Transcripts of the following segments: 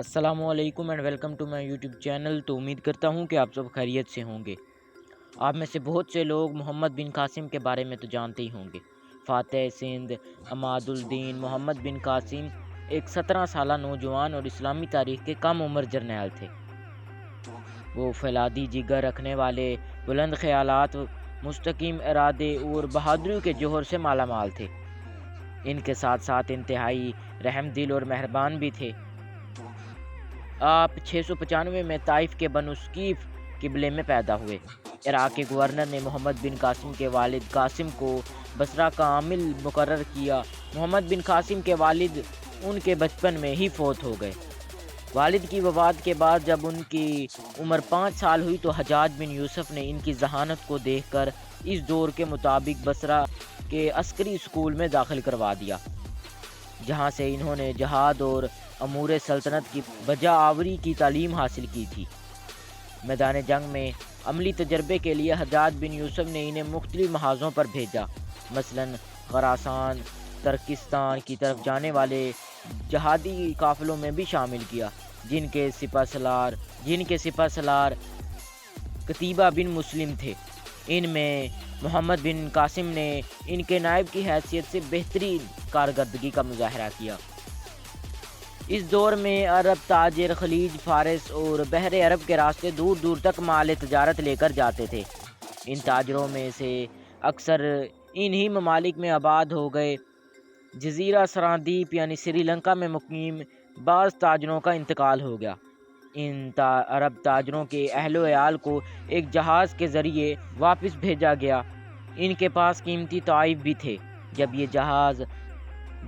السلام علیکم and welcome to my YouTube channel. تو امید کرتا ہوں کہ آپ سب خیریت سے ہوں گے۔ آپ میں سے بہت سے لوگ محمد بن قاسم کے بارے میں تو جانتے ہی ہوں گے۔ فاتح سندھ عماد الدین محمد بن قاسم ایک 17 سالہ نوجوان اور اسلامی تاریخ کے کم عمر جرنیل تھے۔ وہ فولادی جگر رکھنے والے، بلند خیالات، مستقیم ارادے اور بہادری کے جوہر سے مالا مال تھے۔ ان کے ساتھ ساتھ انتہائی رحم دل اور مہربان بھی تھے۔ آپ 695 میں طائف کے بنو ثقیف قبیلے میں پیدا ہوئے۔ عراق کے گورنر نے محمد بن قاسم کے والد قاسم کو بصرہ کا عامل مقرر کیا۔ محمد بن قاسم کے والد ان کے بچپن میں ہی فوت ہو گئے۔ والد کی وفات کے بعد جب ان کی عمر 5 سال ہوئی تو حجاج بن یوسف نے ان کی ذہانت کو دیکھ کر اس دور کے مطابق بصرہ کے عسکری اسکول میں داخل کروا دیا، جہاں سے انہوں نے جہاد اور امور سلطنت کی بجا آوری کی تعلیم حاصل کی تھی۔ میدان جنگ میں عملی تجربے کے لیے حجاج بن یوسف نے انہیں مختلف محاذوں پر بھیجا، مثلاً خراسان، ترکستان کی طرف جانے والے جہادی قافلوں میں بھی شامل کیا، جن کے سپہ سالار قتیبہ بن مسلم تھے۔ ان میں محمد بن قاسم نے ان کے نائب کی حیثیت سے بہترین کارکردگی کا مظاہرہ کیا۔ اس دور میں عرب تاجر خلیج فارس اور بحر عرب کے راستے دور دور تک مال تجارت لے کر جاتے تھے۔ ان تاجروں میں سے اکثر انہی ممالک میں آباد ہو گئے۔ جزیرہ سرادیپ یعنی سری لنکا میں مقیم بعض تاجروں کا انتقال ہو گیا۔ ان عرب تاجروں کے اہل و عیال کو ایک جہاز کے ذریعے واپس بھیجا گیا۔ ان کے پاس قیمتی تحائف بھی تھے۔ جب یہ جہاز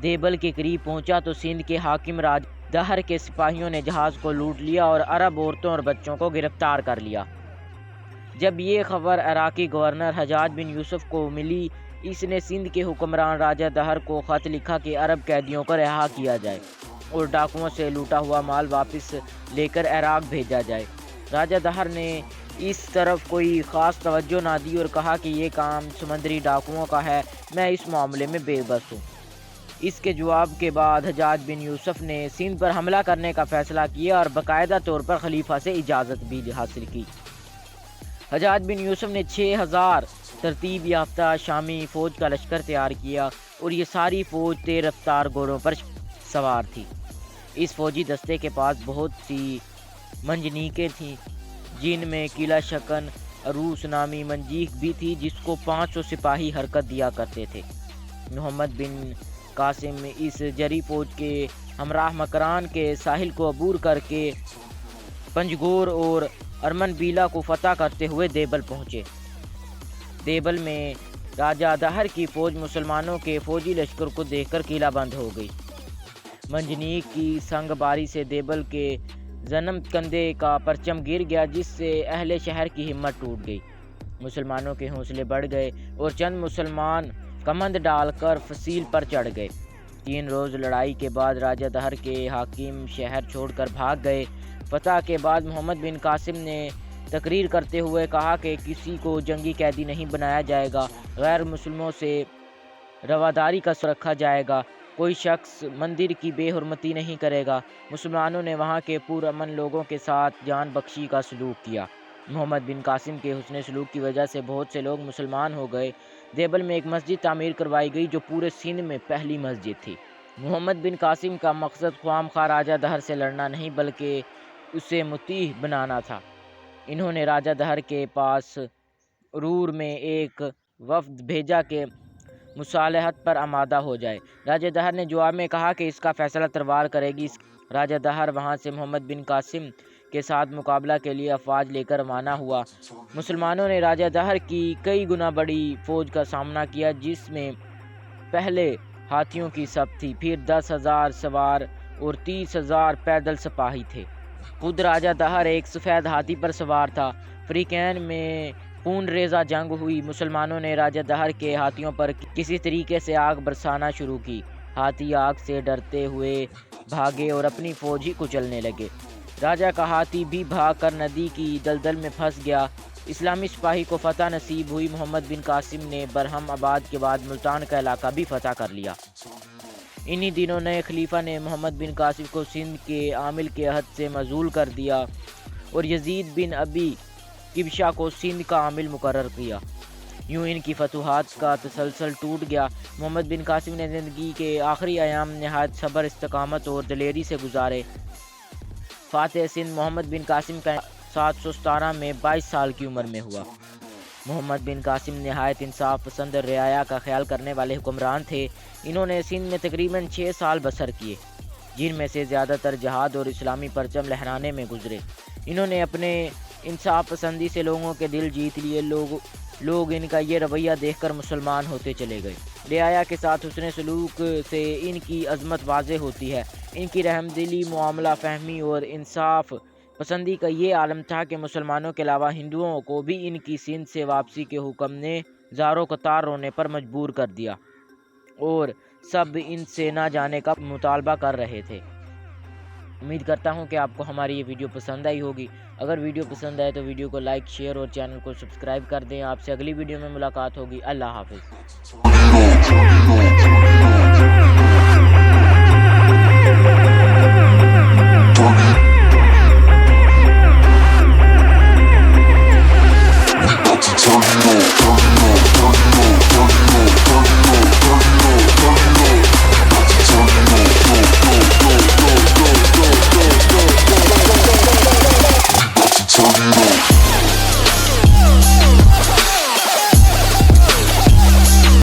دیبل کے قریب پہنچا تو سندھ کے حاکم راجہ دہر کے سپاہیوں نے جہاز کو لوٹ لیا اور عرب عورتوں اور بچوں کو گرفتار کر لیا۔ جب یہ خبر عراقی گورنر حجاج بن یوسف کو ملی، اس نے سندھ کے حکمران راجہ دہر کو خط لکھا کہ عرب قیدیوں کو رہا کیا جائے اور ڈاکوؤں سے لوٹا ہوا مال واپس لے کر عراق بھیجا جائے۔ راجہ دہر نے اس طرف کوئی خاص توجہ نہ دی اور کہا کہ یہ کام سمندری ڈاکوؤں کا ہے، میں اس معاملے میں بے بس ہوں۔ اس کے جواب کے بعد حجاج بن یوسف نے سندھ پر حملہ کرنے کا فیصلہ کیا اور باقاعدہ طور پر خلیفہ سے اجازت بھی حاصل کی۔ حجاج بن یوسف نے 6000 ترتیب یافتہ شامی فوج کا لشکر تیار کیا اور یہ ساری فوج تیز رفتار گھوڑوں پر سوار تھی۔ اس فوجی دستے کے پاس بہت سی منجنیقیں تھیں، جن میں قلعہ شکن عروس نامی منجیق بھی تھی، جس کو 500 سپاہی حرکت دیا کرتے تھے۔ محمد بن قاسم اس جری فوج کے ہمراہ مکران کے ساحل کو عبور کر کے پنجگور اور ارمن بیلا کو فتح کرتے ہوئے دیبل پہنچے۔ دیبل میں راجہ دہر کی فوج مسلمانوں کے فوجی لشکر کو دیکھ کر قلعہ بند ہو گئی۔ منجنیق کی سنگ باری سے دیبل کے جنم کندے کا پرچم گر گیا، جس سے اہل شہر کی ہمت ٹوٹ گئی۔ مسلمانوں کے حوصلے بڑھ گئے اور چند مسلمان کمند ڈال کر فصیل پر چڑھ گئے۔ 3 روز لڑائی کے بعد راجہ دہر کے حاکم شہر چھوڑ کر بھاگ گئے۔ فتح کے بعد محمد بن قاسم نے تقریر کرتے ہوئے کہا کہ کسی کو جنگی قیدی نہیں بنایا جائے گا، غیر مسلموں سے رواداری کا رکھا جائے گا، کوئی شخص مندر کی بے حرمتی نہیں کرے گا۔ مسلمانوں نے وہاں کے پرامن لوگوں کے ساتھ جان بخشی کا سلوک کیا۔ محمد بن قاسم کے حسن سلوک کی وجہ سے بہت سے لوگ مسلمان ہو گئے۔ دیبل میں ایک مسجد تعمیر کروائی گئی جو پورے سندھ میں پہلی مسجد تھی۔ محمد بن قاسم کا مقصد خواہ مخواہ راجہ دہر سے لڑنا نہیں بلکہ اسے مطیع بنانا تھا۔ انہوں نے راجہ دہر کے پاس رور میں ایک وفد بھیجا کہ مصالحت پر آمادہ ہو جائے۔ راجہ دہر نے جواب میں کہا کہ اس کا فیصلہ تلوار کرے گی۔ راجہ دہر وہاں سے محمد بن قاسم کے ساتھ مقابلہ کے لیے افواج لے کر روانہ ہوا۔ مسلمانوں نے راجہ دہر کی کئی گنا بڑی فوج کا سامنا کیا، جس میں پہلے ہاتھیوں کی صف تھی، پھر 10,000 سوار اور 30,000 پیدل سپاہی تھے۔ خود راجہ دہر ایک سفید ہاتھی پر سوار تھا۔ فریقین میں خون ریزہ جنگ ہوئی۔ مسلمانوں نے راجہ دہر کے ہاتھیوں پر کسی طریقے سے آگ برسانا شروع کی۔ ہاتھی آگ سے ڈرتے ہوئے بھاگے اور اپنی فوج ہی کچلنے لگے۔ راجہ کا ہاتھی بھی بھاگ کر ندی کی دلدل میں پھنس گیا۔ اسلامی سپاہی کو فتح نصیب ہوئی۔ محمد بن قاسم نے برہم آباد کے بعد ملتان کا علاقہ بھی فتح کر لیا۔ انہی دنوں نئے خلیفہ نے محمد بن قاسم کو سندھ کے عامل کے عہد سے معزول کر دیا اور یزید بن ابی کبشہ کو سندھ کا عامل مقرر کیا۔ یوں ان کی فتوحات کا تسلسل ٹوٹ گیا۔ محمد بن قاسم نے زندگی کے آخری ایام نہایت صبر، استقامت اور دلیری سے گزارے۔ فاتح سندھ محمد بن قاسم کا 717 میں 22 سال کی عمر میں ہوا۔ محمد بن قاسم نہایت انصاف پسند اور رعایا کا خیال کرنے والے حکمران تھے۔ انہوں نے سندھ میں تقریباً 6 سال بسر کیے، جن میں سے زیادہ تر جہاد اور اسلامی پرچم لہرانے میں گزرے۔ انہوں نے اپنے انصاف پسندی سے لوگوں کے دل جیت لیے۔ لوگ ان کا یہ رویہ دیکھ کر مسلمان ہوتے چلے گئے۔ رعایا کے ساتھ حسن سلوک سے ان کی عظمت واضح ہوتی ہے۔ ان کی رحم دلی، معاملہ فہمی اور انصاف پسندی کا یہ عالم تھا کہ مسلمانوں کے علاوہ ہندوؤں کو بھی ان کی سندھ سے واپسی کے حکم نے زاروں قطار رونے پر مجبور کر دیا اور سب ان سے نہ جانے کا مطالبہ کر رہے تھے۔ امید کرتا ہوں کہ آپ کو ہماری یہ ویڈیو پسند آئی ہوگی۔ اگر ویڈیو پسند آئے تو ویڈیو کو لائک، شیئر اور چینل کو سبسکرائب کر دیں۔ آپ سے اگلی ویڈیو میں ملاقات ہوگی۔ اللہ حافظ۔